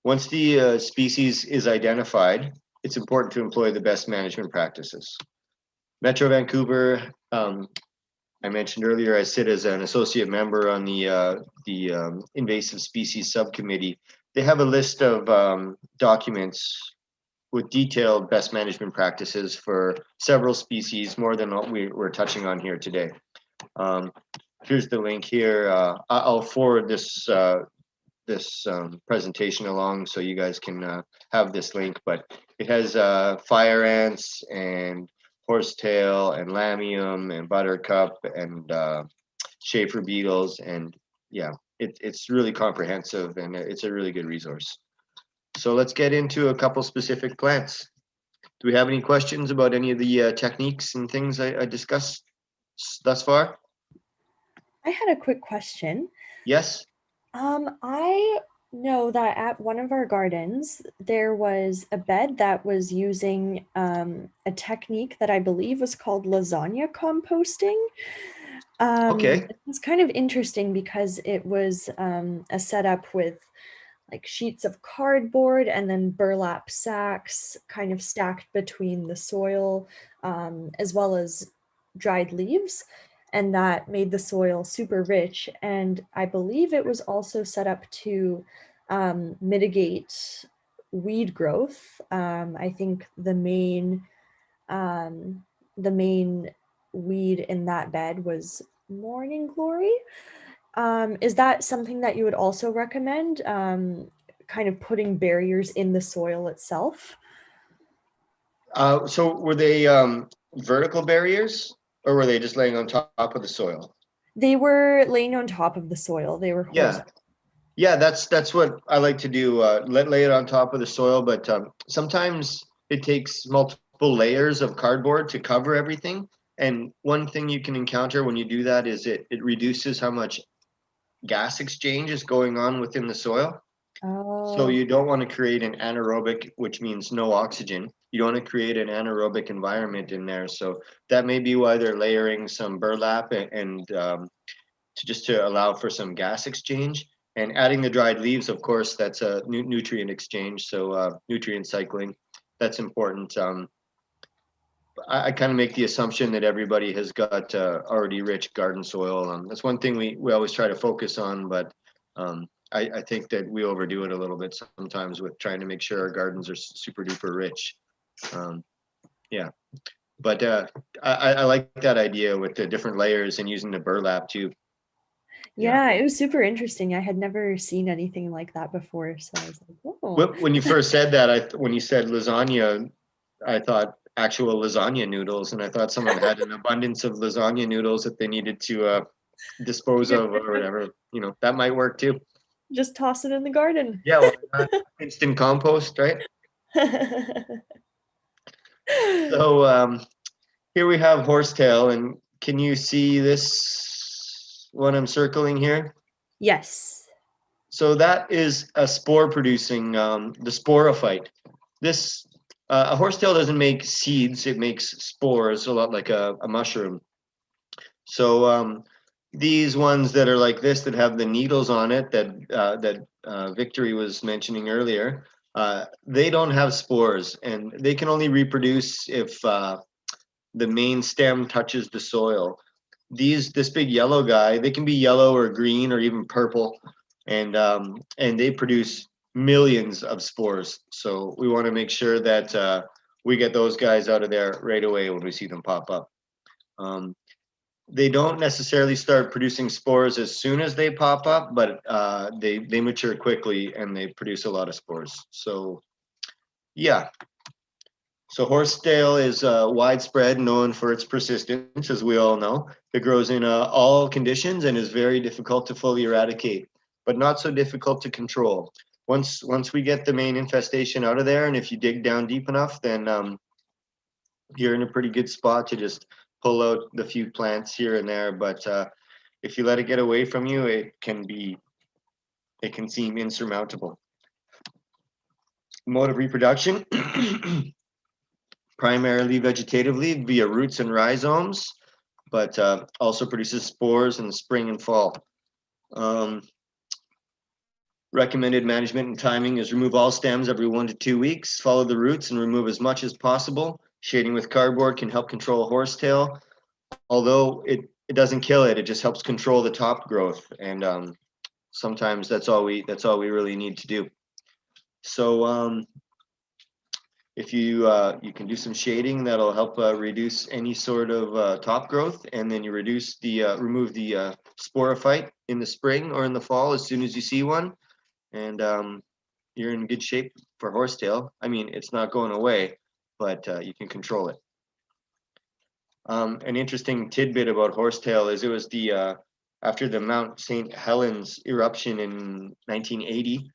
Once the species is identified, it's important to employ the best management practices. Metro Vancouver, I mentioned earlier, I sit as an associate member on the invasive species subcommittee. They have a list of documents with detailed best management practices for several species, more than what we're touching on here today. Here's the link here. I'll forward this presentation along so you guys can have this link, but it has fire ants and horsetail and lamium and buttercup and Schaefer beetles, and yeah, it's really comprehensive and it's a really good resource. So let's get into a couple specific plants. Do we have any questions about any of the techniques and things I discussed thus far? I had a quick question. Yes. I know that at one of our gardens, there was a bed that was using a technique that I believe was called lasagna composting. Okay. It was kind of interesting because it was a setup with like sheets of cardboard and then burlap sacks kind of stacked between the soil, as well as dried leaves, and that made the soil super rich. And I believe it was also set up to mitigate weed growth. I think the main weed in that bed was morning glory. Is that something that you would also recommend? Kind of putting barriers in the soil itself? So were they vertical barriers, or were they just laying on top of the soil? They were laying on top of the soil. They were Yeah. horizontal. Yeah, that's what I like to do. Lay it on top of the soil, but sometimes it takes multiple layers of cardboard to cover everything. And one thing you can encounter when you do that is it reduces how much gas exchange is going on within the soil. So Oh, you don't want to create an anaerobic, which means no oxygen. You don't want to create an anaerobic environment in there. So that may be why they're layering some burlap and to just to allow for some gas exchange. And adding the dried leaves, of course, that's a nutrient exchange. So nutrient cycling, that's important. I kind of make the assumption that everybody has got already rich garden soil. That's one thing we always try to focus on, but I think that we overdo it a little bit sometimes with trying to make sure our gardens are super duper rich. Yeah, but I like that idea with the different layers and using the burlap too. yeah, it was super interesting. I had never seen anything like that before, so I was like, oh. When you first said that, when you said lasagna, I thought actual lasagna noodles, and I thought someone had an abundance of lasagna noodles that they needed to dispose of or whatever. That might work too. Just toss it in the garden. Yeah, well, instant compost, right? So here we have horsetail, and can you see this one I'm circling here? Yes. So that is a spore producing, the sporophyte. This a horsetail doesn't make seeds; it makes spores, a lot like a mushroom. So these ones that are like this, that have the needles on it, that Victory was mentioning earlier, they don't have spores, and they can only reproduce if the main stem touches the soil. This big yellow guy, they can be yellow or green or even purple, and they produce millions of spores. So we want to make sure that we get those guys out of there right away when we see them pop up. They don't necessarily start producing spores as soon as they pop up, but they mature quickly and they produce a lot of spores. So yeah. So horsetail is widespread, known for its persistence, as we all know. It grows in all conditions and is very difficult to fully eradicate, but not so difficult to control. Once we get the main infestation out of there, and if you dig down deep enough, then you're in a pretty good spot to just pull out the few plants here and there. But if you let it get away from you, it can seem insurmountable. Mode of reproduction. Primarily vegetatively via roots and rhizomes, but also produces spores in the spring and fall. Recommended management and timing is remove all stems every 1 to 2 weeks, follow the roots and remove as much as possible. Shading with cardboard can help control horsetail, although it doesn't kill it, it just helps control the top growth. And sometimes that's all we really need to do. So if you can do some shading, that'll help reduce any sort of top growth, and then you remove the sporophyte in the spring or in the fall as soon as you see one, and you're in good shape for horsetail. I mean, it's not going away, but you can control it. An interesting tidbit about horsetail is it was after the Mount St. Helens eruption in 1980.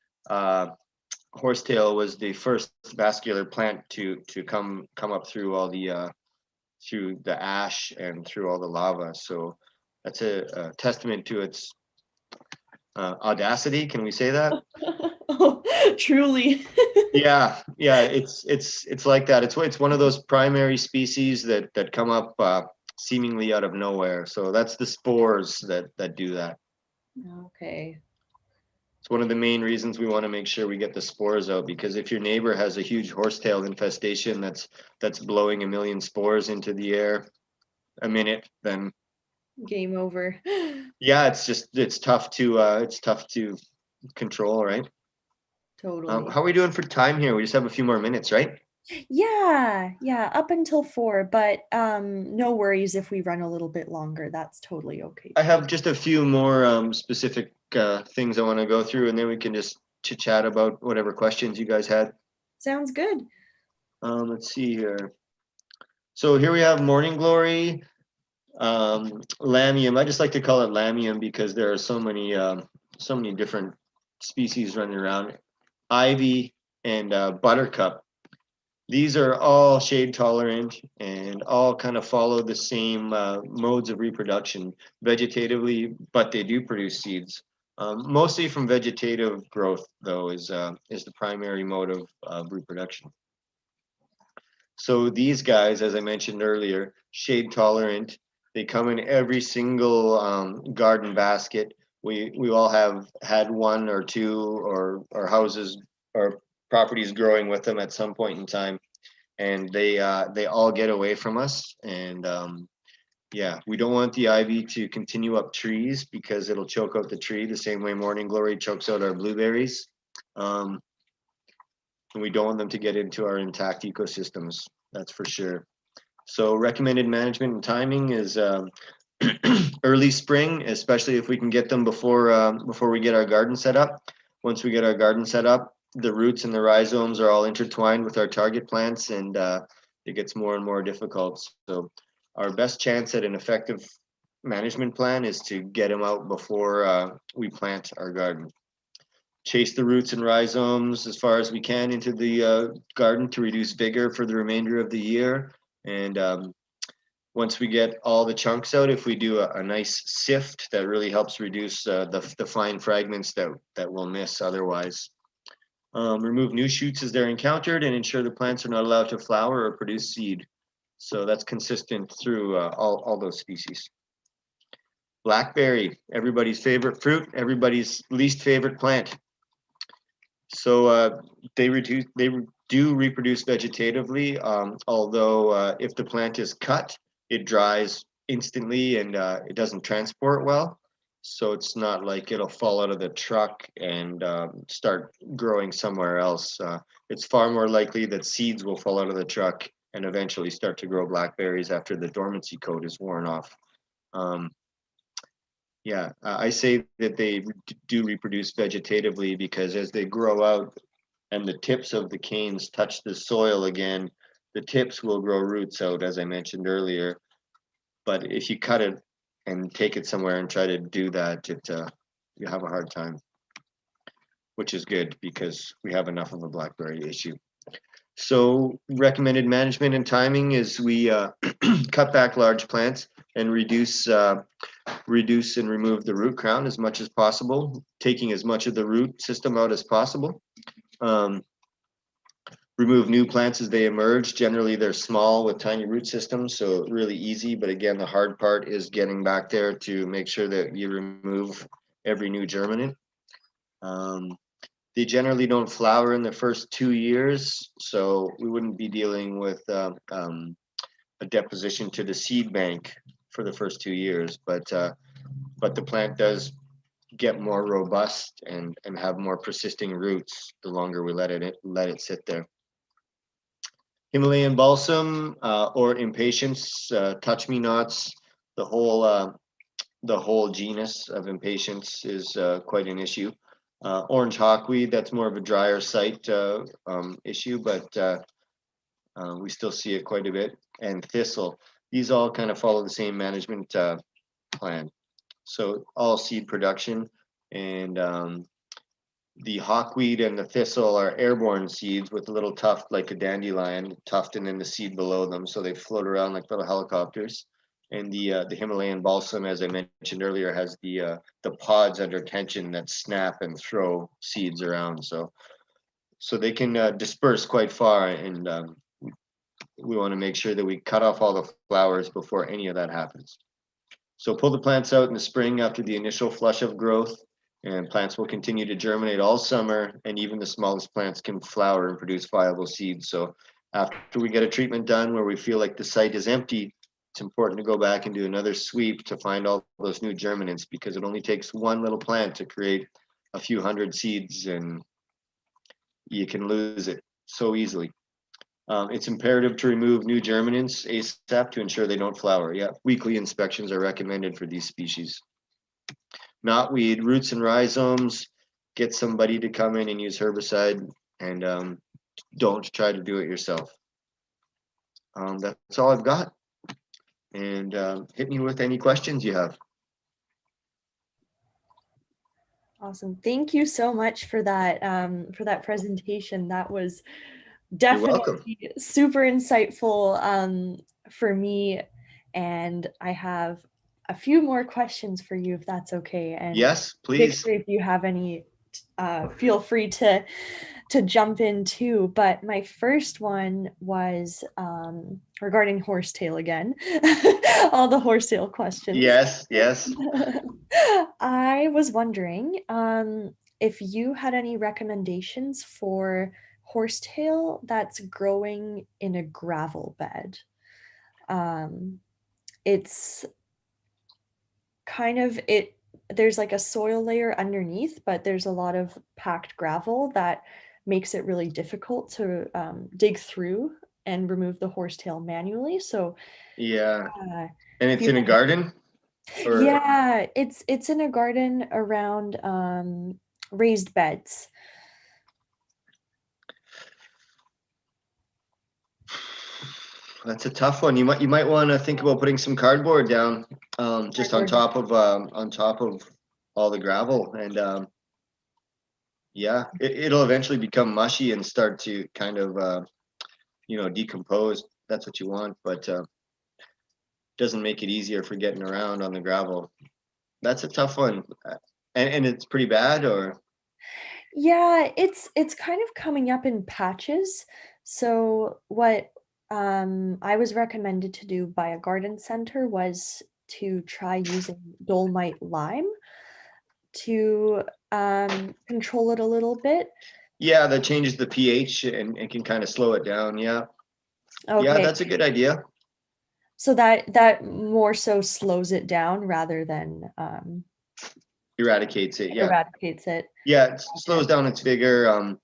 Horsetail was the first vascular plant to come up through all the through the ash and through all the lava. So that's a testament to its audacity. Can we say that? Oh, truly. Yeah, it's like that. It's one of those primary species that come up seemingly out of nowhere. So that's the spores that do that. Okay. It's one of the main reasons we want to make sure we get the spores out, because if your neighbor has a huge horsetail infestation that's blowing a million spores into the air, a minute, then Game over. yeah, it's tough to control, right? Totally. How are we doing for time here? We just have a few more minutes, right? Yeah, up until 4, but no worries if we run a little bit longer. That's totally okay I too. have just a few more specific things I want to go through, and then we can just chit chat about whatever questions you guys had. Sounds good. Let's see here. So here we have morning glory, lamium. I just like to call it lamium because there are so many different species running around. Ivy and buttercup. These are all shade tolerant and all kind of follow the same modes of reproduction vegetatively, but they do produce seeds. Mostly from vegetative growth, though, is the primary mode of reproduction. So these guys, as I mentioned earlier, shade tolerant. They come in every single garden basket. We all have had one or two or houses or properties growing with them at some point in time, and they all get away from us. And yeah, we don't want the ivy to continue up trees because it'll choke out the tree the same way morning glory chokes out our blueberries. And we don't want them to get into our intact ecosystems, that's for sure. So recommended management and timing is early spring, especially if we can get them before we get our garden set up. Once we get our garden set up, the roots and the rhizomes are all intertwined with our target plants, and it gets more and more difficult. So our best chance at an effective management plan is to get them out before we plant our garden. Chase the roots and rhizomes as far as we can into the garden to reduce vigor for the remainder of the year. And once we get all the chunks out, if we do a nice sift, that really helps reduce the fine fragments that we'll miss otherwise. Remove new shoots as they're encountered and ensure the plants are not allowed to flower or produce seed. So that's consistent through all those species. Blackberry, everybody's favorite fruit, everybody's least favorite plant. So they do reproduce vegetatively, although if the plant is cut, it dries instantly and it doesn't transport well. So it's not like it'll fall out of the truck and start growing somewhere else. It's far more likely that seeds will fall out of the truck and eventually start to grow blackberries after the dormancy code is worn off. Yeah, I say that they do reproduce vegetatively because as they grow out and the tips of the canes touch the soil again, the tips will grow roots out, as I mentioned earlier. But if you cut it and take it somewhere and try to do that, you have a hard time, which is good because we have enough of a blackberry issue. So recommended management and timing is we cut back large plants and reduce and remove the root crown as much as possible, taking as much of the root system out as possible. Remove new plants as they emerge. Generally, they're small with tiny root systems, so really easy. But again, the hard part is getting back there to make sure that you remove every new germinant. They generally don't flower in the first 2 years, so we wouldn't be dealing with a deposition to the seed bank for the first 2 years. But the plant does get more robust and have more persisting roots the longer we let it sit there. Himalayan balsam or impatiens, touch me nots, the whole genus of impatiens is quite an issue. Orange hawkweed, that's more of a drier site issue, but we still see it quite a bit. And thistle, these all kind of follow the same management plan. So all seed production, and the hawkweed and the thistle are airborne seeds with a little tuft like a dandelion tuft and then the seed below them, so they float around like little helicopters. And the Himalayan balsam, as I mentioned earlier, has the pods under tension that snap and throw seeds around, so they can disperse quite far, and we want to make sure that we cut off all the flowers before any of that happens. So pull the plants out in the spring after the initial flush of growth, and plants will continue to germinate all summer, and even the smallest plants can flower and produce viable seeds. So after we get a treatment done where we feel like the site is empty it's important to go back and do another sweep to find all those new germinants, because it only takes one little plant to create a few hundred seeds, and you can lose it so easily. It's imperative to remove new germinants ASAP to ensure they don't flower. Yeah, weekly inspections are recommended for these species. Knotweed, roots and rhizomes, get somebody to come in and use herbicide, and don't try to do it yourself. That's all I've got. And hit me with any questions you have. Awesome. Thank you so much for that presentation. That was You're welcome. definitely super insightful for me. And I have a few more questions for you, if that's okay. And Yes, please. Victor, if you have any, feel free to jump in too. But my first one was regarding horsetail again. All the horsetail questions. Yes, yes. I was wondering if you had any recommendations for horsetail that's growing in a gravel bed. It's kind of there's like a soil layer underneath, but there's a lot of packed gravel that makes it really difficult to dig through and remove the horsetail manually. So Yeah. And it's in a garden? Or... Yeah, it's in a garden around raised beds. That's a tough one. You might want to think about putting some cardboard down, just on top of all the gravel, and yeah, it'll eventually become mushy and start to kind of decompose. That's what you want, but doesn't make it easier for getting around on the gravel. That's a tough one, and it's pretty bad, or? Yeah, it's kind of coming up in patches. So what I was recommended to do by a garden center was to try using dolomite lime to control it a little bit. Yeah, that changes the pH and can kind of slow it down. Yeah. Okay. Yeah, that's a good idea. So that more so slows it down rather than eradicates it. Yeah. Eradicates it. Yeah, it slows down its vigor.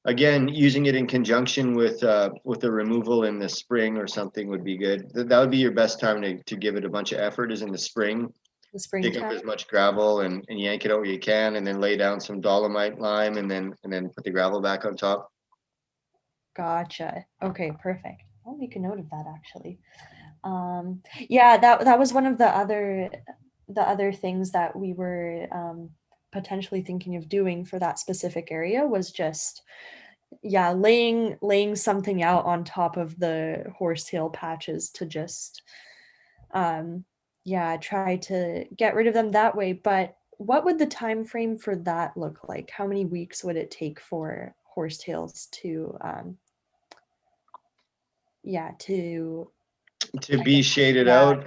Again, using it in conjunction with the removal in the spring or something would be good. That would be your best time to give it a bunch of effort, is in the spring. The springtime. Dig up as much gravel and yank it out where you can, and then lay down some dolomite lime, and then put the gravel back on top. Gotcha. Okay, perfect. I'll make a note of that actually. Yeah, that was one of the other things that we were potentially thinking of doing for that specific area, was just laying something out on top of the horsetail patches to just try to get rid of them that way. But what would the time frame for that look like? How many weeks would it take for horsetails to be shaded out?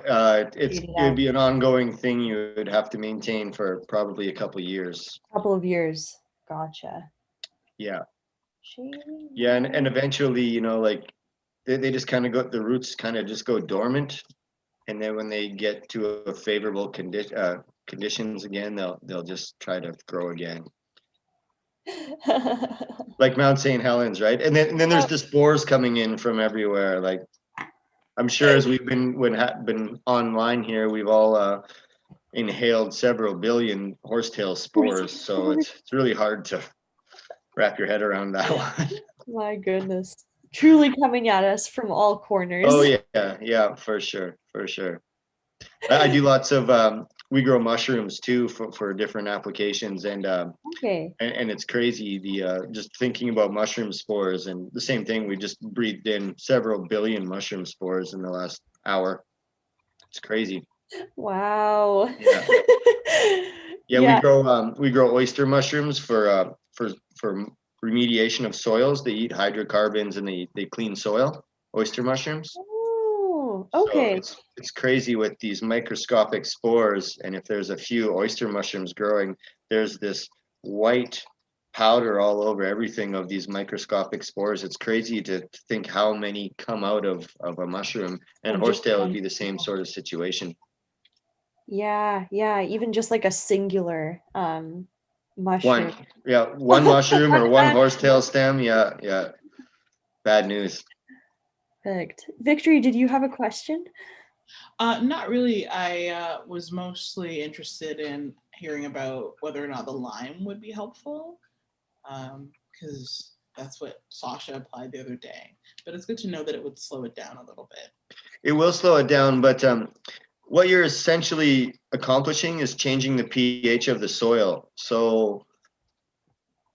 It would be an ongoing thing you would have to maintain for probably a couple of years. Gotcha. Yeah. Yeah, and eventually, like they just kind of the roots kind of just go dormant, and then when they get to a favorable conditions again, they'll just try to grow again. Like Mount St. Helens, right? And then there's the spores coming in from everywhere. Like, I'm sure as we've been online here, we've all inhaled several billion horsetail spores. So it's really hard to wrap your head around that one. My goodness. Truly coming at us from all corners. Oh yeah, for sure. I do lots of we grow mushrooms too for different applications, and and it's crazy, the just thinking about mushroom spores, and the same thing, we just breathed in several billion mushroom spores in the last hour. It's crazy. Wow. Yeah. We grow oyster mushrooms for remediation of soils. They eat hydrocarbons and they clean soil. Oyster mushrooms. Oh, okay. So it's crazy with these microscopic spores, and if there's a few oyster mushrooms growing, there's this white powder all over everything of these microscopic spores. It's crazy to think how many come out of a mushroom, and Just horsetail would one. be the same sort of situation. Yeah, yeah, even just like a singular mushroom. One mushroom or one Bad horsetail stem. Yeah. Bad news. Perfect. Victory, did you have a question? Not really. I was mostly interested in hearing about whether or not the lime would be helpful, because that's what Sasha applied the other day. But it's good to know that it would slow it down a little bit. It will slow it down, but what you're essentially accomplishing is changing the pH of the soil. So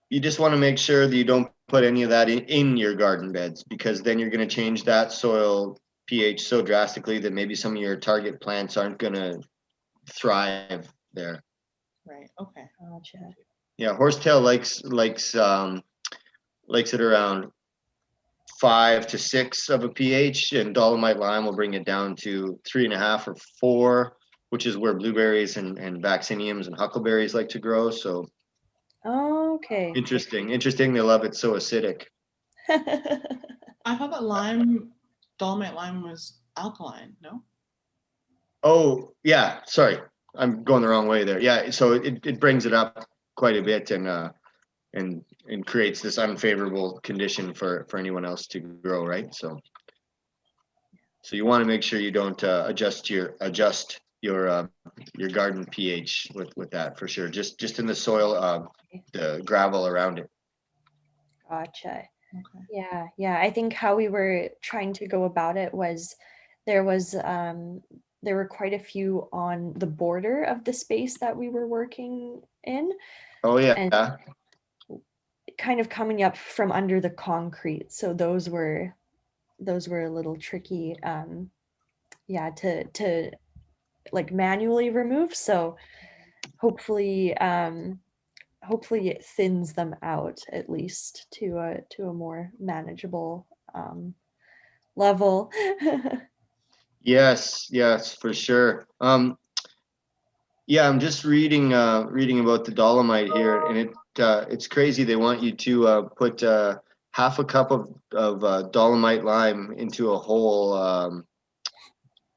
you just want to make sure that you don't put any of that in your garden beds, because then you're going to change that soil pH so drastically that maybe some of your target plants aren't going to thrive there. Right. Okay. Gotcha. Yeah, horsetail likes it around 5 to 6 of a pH, and dolomite lime will bring it down to 3.5 or 4, which is where blueberries and vacciniums and huckleberries like to grow. So Okay. interesting. They love it so acidic. I thought that dolomite lime was alkaline, no? Oh yeah, sorry, I'm going the wrong way there. Yeah, so it brings it up quite a bit, and creates this unfavorable condition for anyone else to grow, right? So you want to make sure you don't adjust your garden pH with that, for sure. Just in the soil, the gravel around it. Gotcha. Okay. Yeah. I think how we were trying to go about it was there were quite a few on the border of the space that we were working in, Oh yeah. and kind of coming up from under the concrete. So those were a little tricky, to like manually remove. So hopefully it thins them out at least to a more manageable level. Yes, for sure. Yeah, I'm just reading about the dolomite here, and it's crazy. They want you to put half a cup of dolomite lime into a hole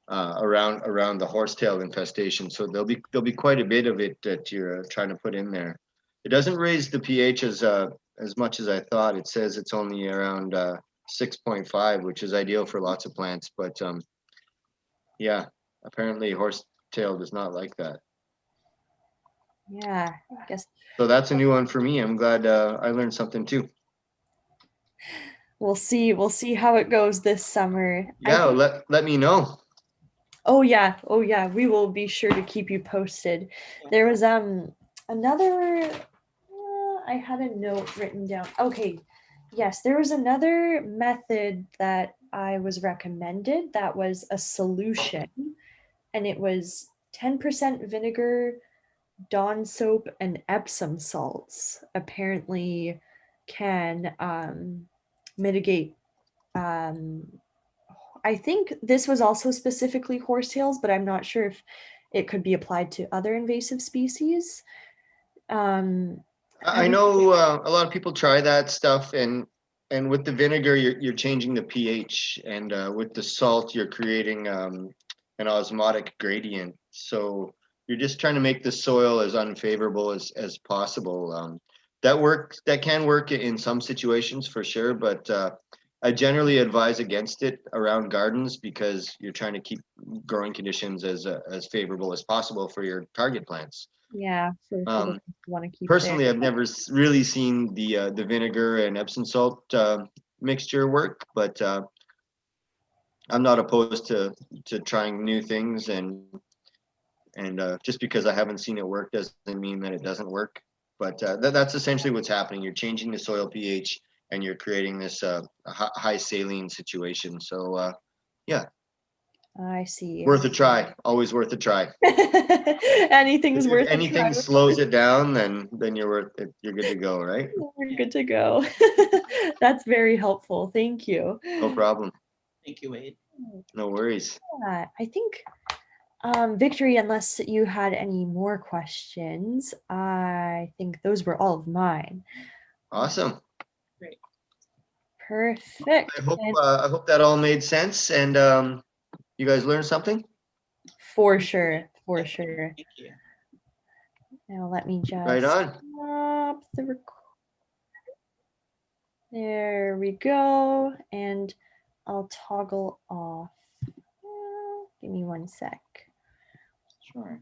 around the horsetail infestation. So there'll be quite a bit of it that you're trying to put in there. It doesn't raise the pH as much as I thought. It says it's only around 6.5, which is ideal for lots of plants. But yeah, apparently horsetail does not like that. Yeah, I guess So that's a new one for me. I'm glad I learned something too. we'll see how it goes this summer. Yeah, let me know. Oh yeah, we will be sure to keep you posted. Yeah. There was another I had a note written down. Okay. Yes, there was another method that I was recommended that was a solution, and it was 10% vinegar, Dawn soap, and Epsom salts. Apparently can mitigate I think this was also specifically horsetails, but I'm not sure if it could be applied to other invasive species. I know a lot of people try that stuff, and with the vinegar, you're changing the pH, and with the salt, you're creating an osmotic gradient. So you're just trying to make the soil as unfavorable as possible. That can work in some situations for sure, but I generally advise against it around gardens, because you're trying to keep growing conditions as favorable as possible for your target plants. Yeah, for the want to keep Personally, there. I've never really seen the vinegar and Epsom salt mixture work, but I'm not opposed to trying new things, and just because I haven't seen it work doesn't mean that it doesn't work. But that's essentially what's happening. You're changing the soil pH, and you're creating this high saline situation. So yeah, I see. worth a try. Always worth a try. Anything's worth If a try. anything slows it down, then you're good to go, right? We're good to go. That's very helpful. Thank you. No problem. Thank you, Wade. No worries. Yeah, I think Victory, unless you had any more questions, I think those were all of mine. Awesome. Perfect. I hope that all made sense and you guys learned something. For sure, for sure. Thank you. Now let me just Right on. stop the There we go. And I'll toggle off. Give me one sec. Sure.